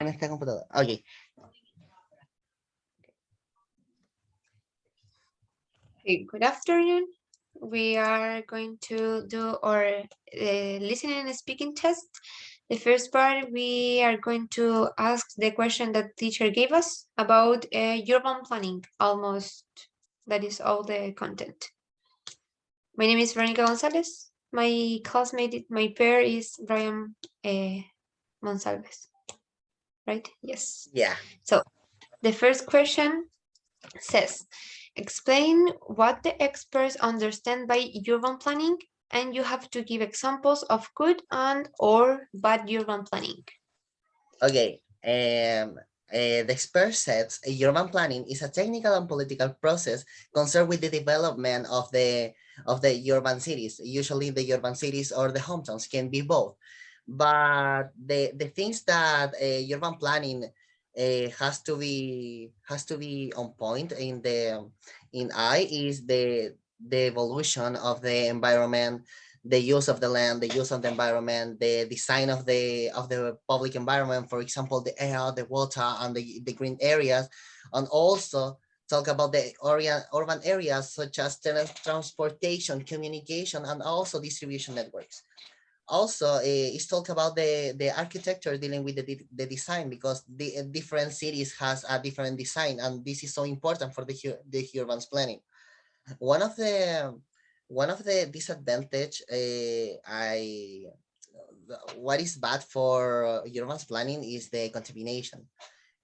en esta computadora. Okay. Hey, good afternoon. We are going to do our listening and speaking test. The first part, we are going to ask the question that teacher gave us about urban planning. Almost, that is all the content. My name is Veronica Gonzalez. My classmate, my pair is Brian Monsalves. Right? Yes. Yeah. So the first question says, explain what the experts understand by urban planning, and you have to give examples of good and or bad urban planning. Okay. The expert says urban planning is a technical and political process concerned with the development of the urban cities. Usually, the urban cities or the hometowns can be both, but the things that urban planning has to be on point in I is the evolution of the environment, the use of the land, the use of the environment, the design of the public environment, for example, the air, the water, and the green areas, and also talk about the urban areas such as transportation, communication, and also distribution networks. Also, it's talk about the architecture dealing with the design because the different cities has a different design, and this is so important for the urban planning. One of the disadvantage I what is bad for urban planning is the contamination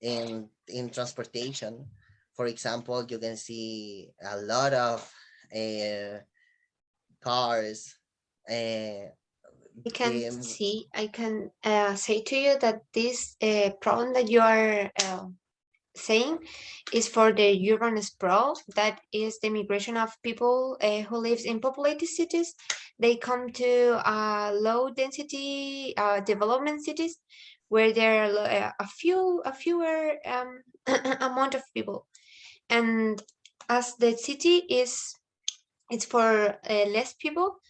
in transportation. For example, you can see a lot of uh, cars. Uh, um, I can say to you that this problem that you are saying is for the urban sprawl, that is the migration of people who lives in populated cities. They come to low density development cities where there are a fewer amount of people, and as the city is it's for less people,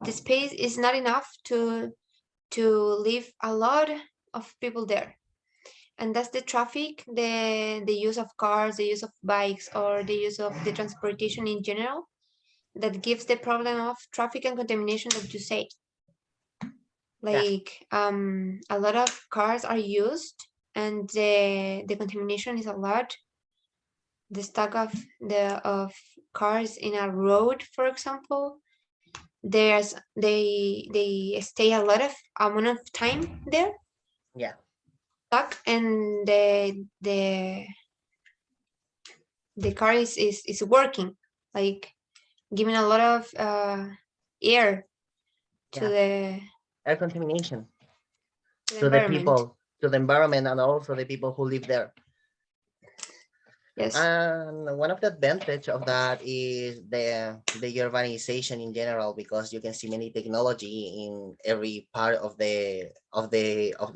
the space is not enough to live a lot of people there, and that's the traffic, the use of cars, the use of bikes, or the use of the transportation in general, that gives the problem of traffic and contamination that you say. yeah, Like a lot of cars are used, and the contamination is a lot. The stock of cars in a road, for example, they stay a lot of amount of time there yeah, stuck, and the car is working, like giving a lot of air to yeah. Air contamination the to the environment. people, to the environment, and also the people who live there. Yes. And one of the advantage of that is the urbanization in general, because you can see many technology in every part of the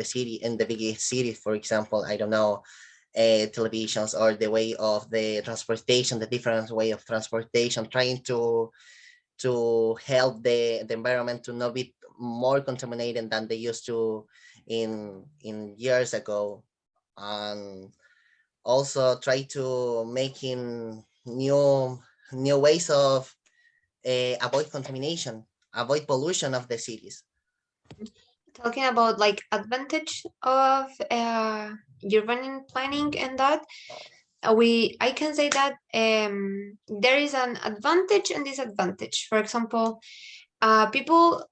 city, in the biggest cities. For example, I don't know, televisions or the way of the transportation, the different way of transportation, trying to help the environment to not be more contaminated than they used to in years ago. And also try to making new ways of avoid contamination, avoid pollution of the cities. Talking about like advantage of urban planning and that, I can say that there is an advantage and disadvantage. For example, people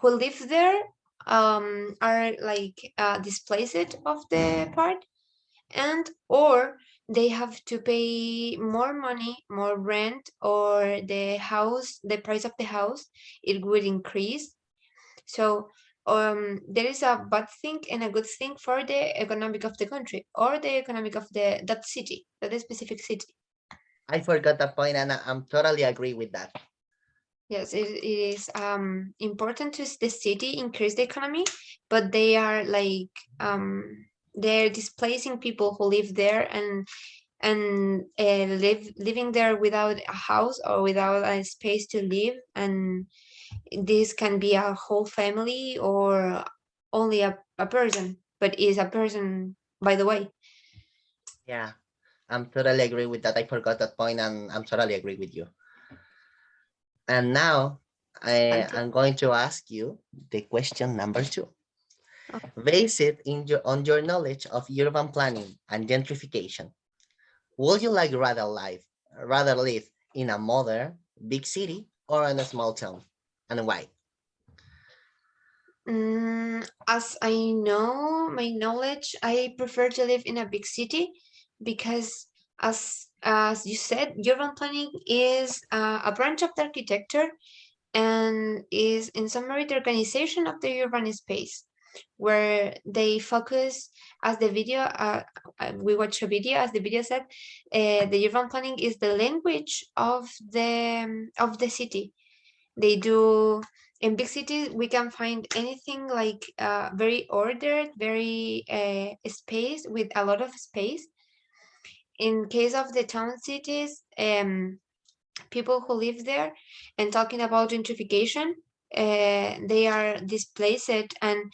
who live there are like displaced of the part, and or they have to pay more money, more rent, or the price of the house, it would increase. So there is a bad thing and a good thing for the economic of the country, or the economic of that city, that specific city. I forgot that point, and I'm totally agree with that. Yes, it is important to the city increase the economy, but they are like they're displacing people who live there, and living there without a house or without a space to live, and this can be a whole family or only a person, but is a person by the way. Yeah, I'm totally agree with that. I forgot that point, and I'm totally agree with you. And now Okay. I'm going to ask you the question number two. Oh, Base it on your knowledge of urban planning and gentrification. Would you like rather live in a modern big city or in a small town, and why? As I know my knowledge, I prefer to live in a big city because, as you said, urban planning is a branch of the architecture and is in summary the organization of the urban space, where they focus, as the video we watch a video, as the video said, the urban planning is the language of the city. They do, in big cities we can find anything like very ordered, very space, with a lot of space. In case of the town cities, people who live there, and talking about gentrification, they are displaced, um,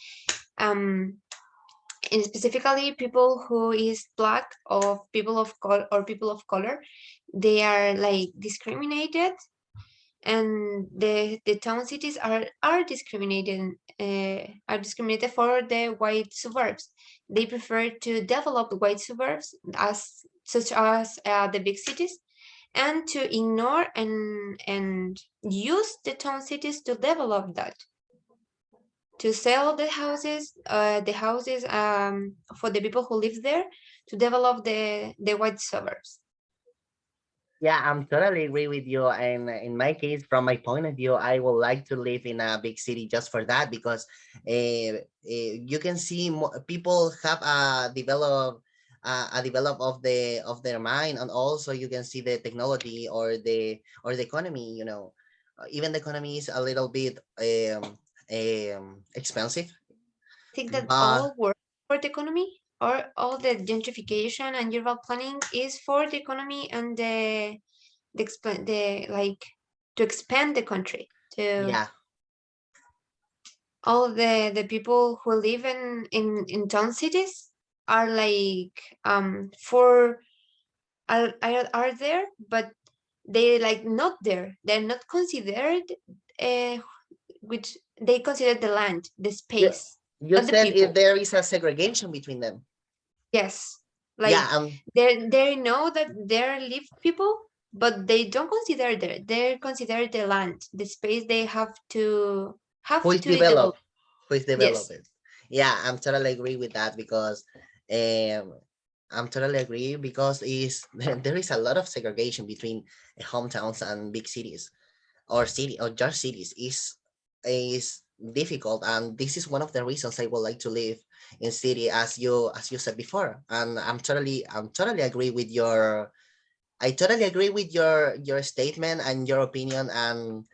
and specifically people who is black, or people of color, they are like discriminated, and the town cities are discriminated for the white suburbs. They prefer to develop the white suburbs, as such as the big cities, and to ignore and use the town cities to develop that, to sell the houses for the people who live there, to develop the white suburbs. Yeah, I'm totally agree with you. And in my case, from my point of view, I would like to live in a big city just for that because you can see people have a develop of their mind, and also you can see the technology or the economy. Even the economy is a little bit expensive, I think that but all work for the economy, or all the gentrification and urban planning is for the economy and the like, to expand the country, to yeah, all the people who live in town cities are like for are there, but they like not there, they're not considered, uh, which they consider the land, the you, space, you not the said if people. there is a segregation between them. Yes, Yeah, like they know that they're live people, but they don't consider they consider the land, the space they who have is to develop. developed who is Yes, developing. Yeah, I'm totally agree with that because um I'm totally agree because is there is a lot of segregation between hometowns and big cities or just cities is difficult, and this is one of the reasons I would like to live in city, as you said before. And I'm totally agree with your I totally agree with your statement and your opinion, and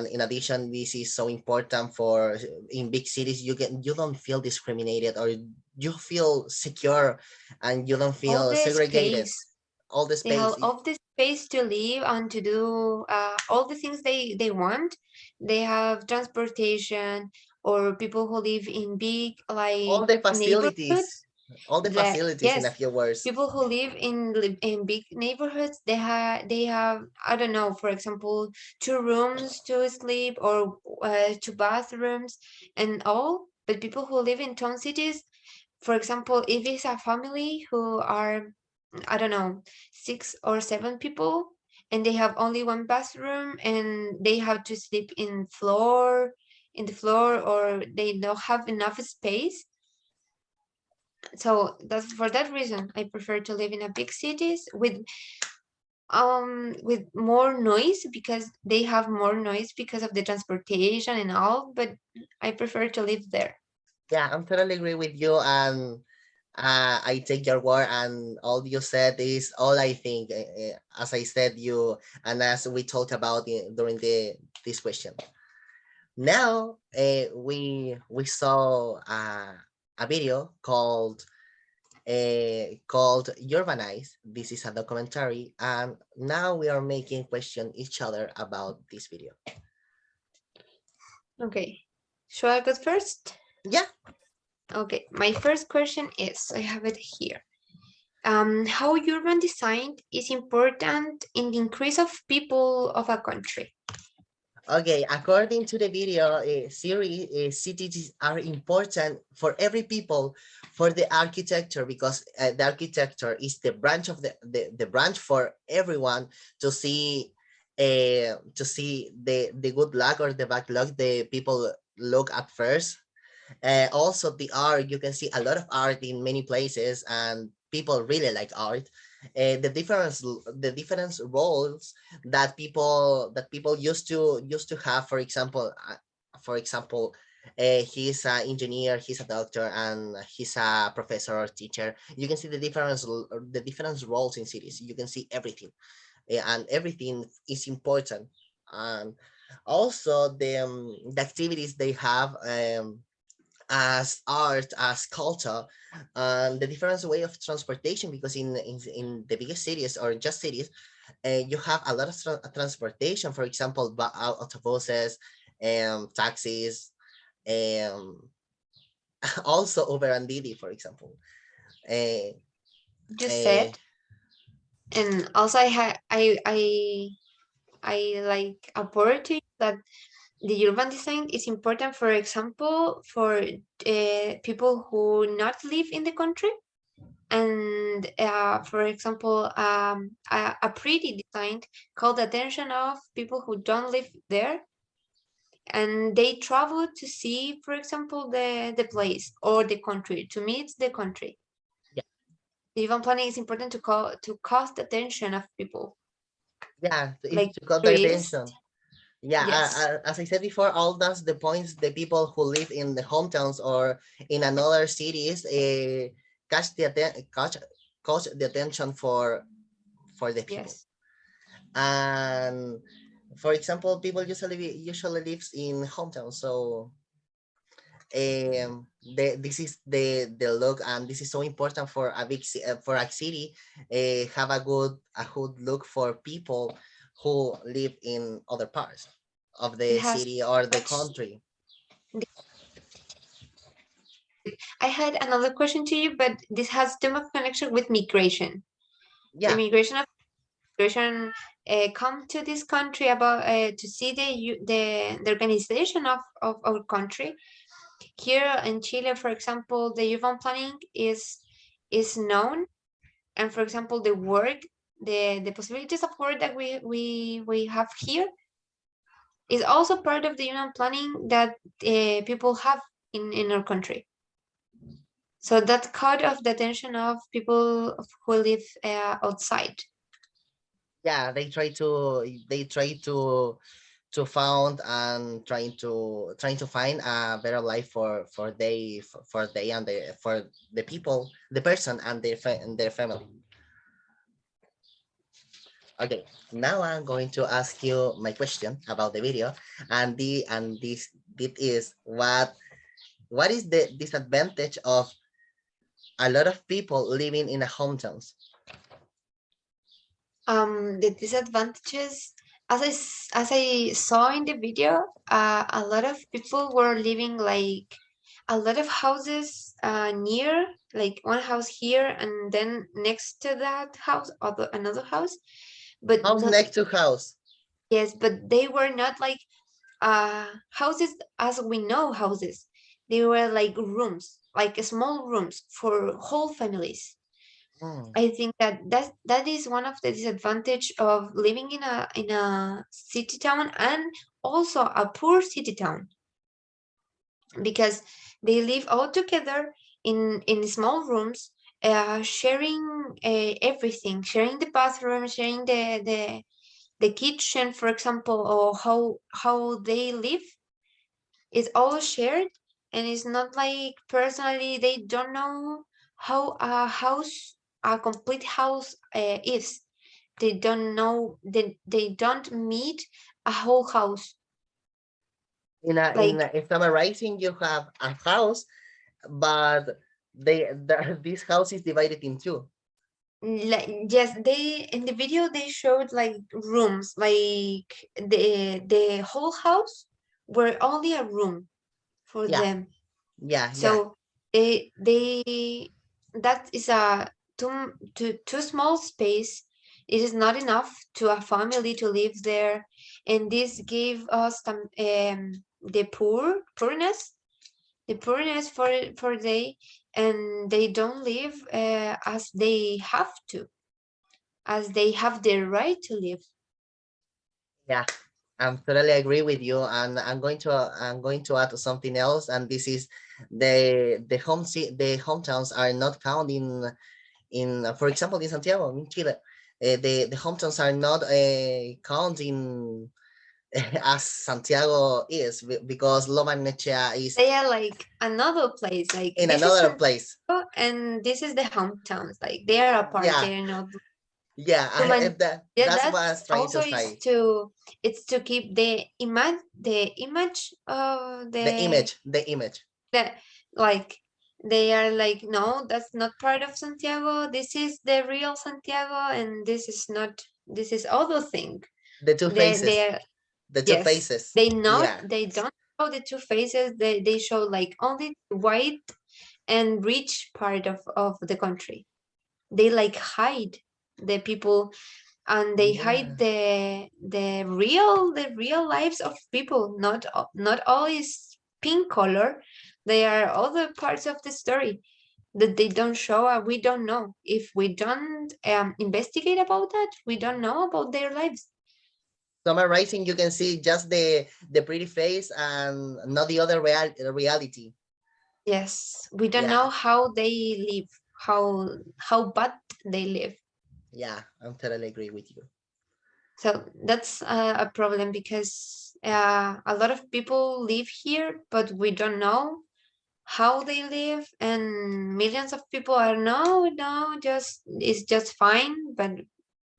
in addition, this is so important for in big cities. You don't feel discriminated, or you feel secure, and you don't all feel the segregated. space. All the They space, have all the space to live and to do all the things they want. They have transportation, or people who live in big all like the neighborhoods. facilities, all the facilities. In Yes, a few words, people who live in big neighborhoods, they have, I don't know, for example, two rooms to sleep, or two bathrooms and all. But people who live in town cities, for example, if it's a family who are, I don't know, 6 or 7 people, and they have only one bathroom, and they have to sleep in the floor, or they don't have enough space. So that's for that reason I prefer to live in a big cities with more noise, because they have more noise because of the transportation and all, but I prefer to live there. yeah, I'm totally agree with you, and I take your word, and all you said is all I think. As I said, you and as we talked about during the this question. Now, we saw a video called Urbanize. This is a documentary, and now we are making question each other about this video. Okay, should I go first? Yeah, Okay, my first question is, I have it here. How urban design is important in the increase of people of a country. Okay, according to the video series, cities are important for every people for the architecture because the architecture is the branch of the branch for everyone to see the good luck or the bad luck the people look at first. Also, the art, you can see a lot of art in many places, and people really like art. The different roles that people used to have. For example, he's an engineer, he's a doctor, and he's a professor or teacher. You can see the different roles in cities. You can see everything, and everything is important. And also the activities they have. As art, as culture, and the different way of transportation, because in the biggest cities or just cities, you have a lot of transportation. For example, autobuses, taxis, um, also Uber and Didi, for example. Uh, Just uh, said, and also I like a word to you that the urban design is important, for example, for people who not live in the country, and for example, a pretty design called the attention of people who don't live there, and they travel to see, for example, the place or the country, to meet the country. yeah, The urban planning is important to call to cause the attention of people, yeah, it's like to cut the tourists. attention. Yeah, Yes, as I said before, all that's the points the people who live in the hometowns or in another cities catch the catch the attention for the people. yes, And for example, people usually lives in hometowns, so this is the look, and this is so important for for a city. Have a good look for people who live in other parts of it the has city or the much. country. I had another question to you, but this has too much connection with migration. The Yeah, migration of migration come to this country about to see the organization of our country. Here in Chile, for example, the urban planning is known, and for example, the work, the possibilities of work that we have here is also part of the urban planning that people have in our country. So that caught of the attention of people who live outside. yeah, they try to found and trying to find a better life for they and for the people, the person and and their family. Okay, now I'm going to ask you my question about the video, and this is what is the disadvantage of a lot of people living in a hometowns? The disadvantages, as I saw in the video, a lot of people were living like a lot of houses near, like one house here, and then next to that house, another house, but House not. next to house. Yes, but they were not like houses as we know houses. They were like rooms, like small rooms for whole families. Hmm. I think that is one of the disadvantage of living in a city town, and also a poor city town, because they live all together in small rooms, sharing everything, sharing the bathroom, sharing the kitchen, for example, or how they live. It's all shared, and it's not like personally they don't know how a complete house is. They don't know, they don't meet a whole house. Like In summarizing, you have a house, but this house is divided in two. yes, they in the video they showed like rooms, like the whole house were only a room for Yeah, them. yeah, yeah. So They that is a too small space. It is not enough to a family to live there, and this gave us some the poorness for they, and they don't live as they have to, as they have the right to live. Yeah, I'm totally agree with you, and I'm going to add something else, and this is the hometowns are not counted in for example in Santiago in Chile. The hometowns are not counting as Santiago is because Loma Nechea is They are like another place. Like in this is another Santiago, place. and this is the hometowns. Like they are apart. Yeah, They're not yeah, to man. Yeah, that's what I that's was trying also to is say. to it's to keep the image of The image. the like they are like, no, that's not part of Santiago. This is the real Santiago, and this is not. This is other thing. The two They faces. are, The two yes. faces. Yeah. They don't show the two faces. They show like only the white and rich part of the country. They like hide the people, and they hide Yeah. the real lives of people. Not all is pink color. There are other parts of the story that they don't show. We don't know if we don't investigate about that. We don't know about their lives. Summarizing, you can see just the pretty face and not the other reality. Yes, we don't Yeah. know how they live, how bad they live. Yeah, I'm totally agree with you. So that's a problem because a lot of people live here, but we don't know how they live, and millions of people are no, no, just it's just fine, but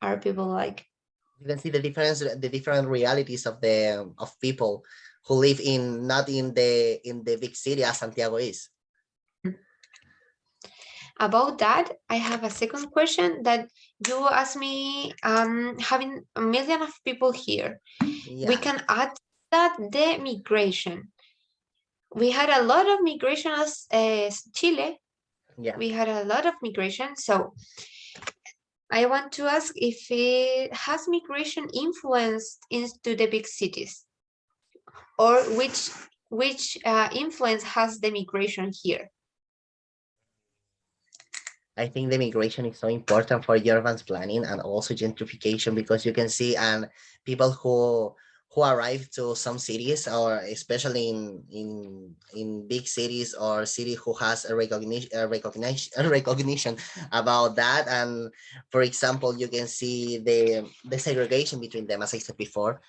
are people like You can see the different realities of people who live in not in the big city as Santiago is. mm. About that, I have a second question that you asked me. Having a million of people here, we Yeah. can add that the migration. We had a lot of migration as Chile. Yeah. We had a lot of migration. So I want to ask if it has migration influenced into the big cities, or which influence has the migration here? I think the migration is so important for urban planning and also gentrification because you can see and people who arrive to some cities or especially in big cities or city who has a recognition about that, and for example you can see the segregation between them as I said before.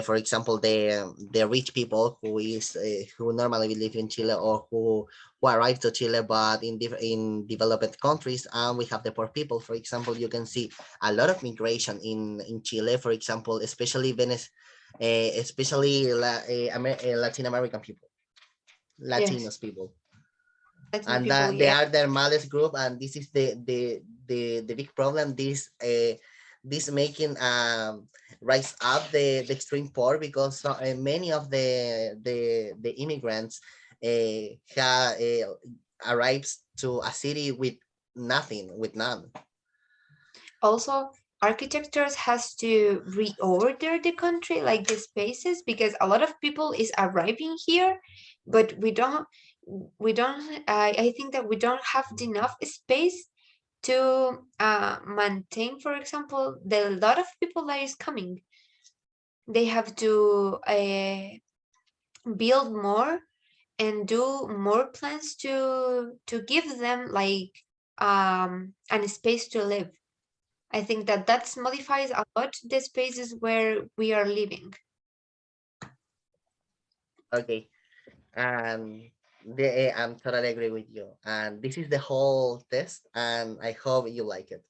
For example, the rich people who normally live in Chile or who arrive to Chile, but in developed countries, and we have the poor people. For example, you can see a lot of migration in Chile, for example, especially especially Latin American people, Yes, Latinos people, Latin and people. that they Yeah. are their malice group, and this is the big problem. This making rise up the extreme poor because many of the immigrants arrives to a city with nothing, with none. Also, architectures has to reorder the country, like the spaces, because a lot of people is arriving here, but we don't. I think that we don't have enough space to maintain, for example, the lot of people that is coming. They have to build more and do more plans to give them like an space to live. I think that modifies a lot the spaces where we are living. Okay, and I'm totally agree with you. And this is the whole test, and I hope you like it.